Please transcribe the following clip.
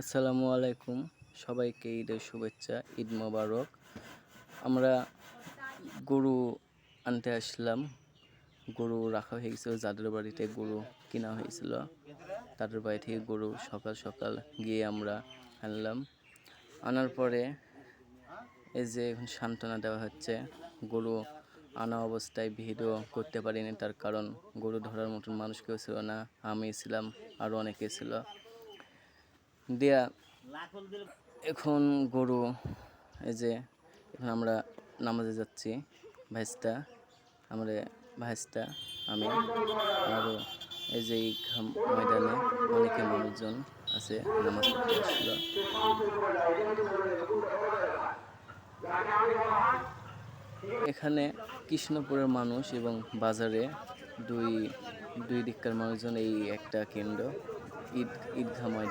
আসসালামু আলাইকুম, সবাইকে ঈদের শুভেচ্ছা, ঈদ মোবারক। আমরা গরু আনতে আসলাম। গরু রাখা হয়ে গেছিল, যাদের বাড়িতে গরু কিনা হয়েছিল তাদের বাড়ি থেকে গরু সকাল সকাল গিয়ে আমরা আনলাম। আনার পরে এই যে এখন সান্ত্বনা দেওয়া হচ্ছে। গরু আনা অবস্থায় ভিডিও করতে পারিনি, তার কারণ গরু ধরার মতন মানুষ কেউ ছিল না। আমি ছিলাম, আরও অনেকে ছিল। দিয়া এখন গরু এই যে এখন আমরা নামাজে যাচ্ছি। ভাইস্তা আমরা ভাইস্তা আমি আরও এই যে ময়দানে অনেকে মানুষজন আছে, নামাজ পড়তে আসছিল। এখানে কৃষ্ণপুরের মানুষ এবং বাজারে দুই দিককার মানুষজন এই একটা কেন্দ্র ঈদগাহ ময়দান।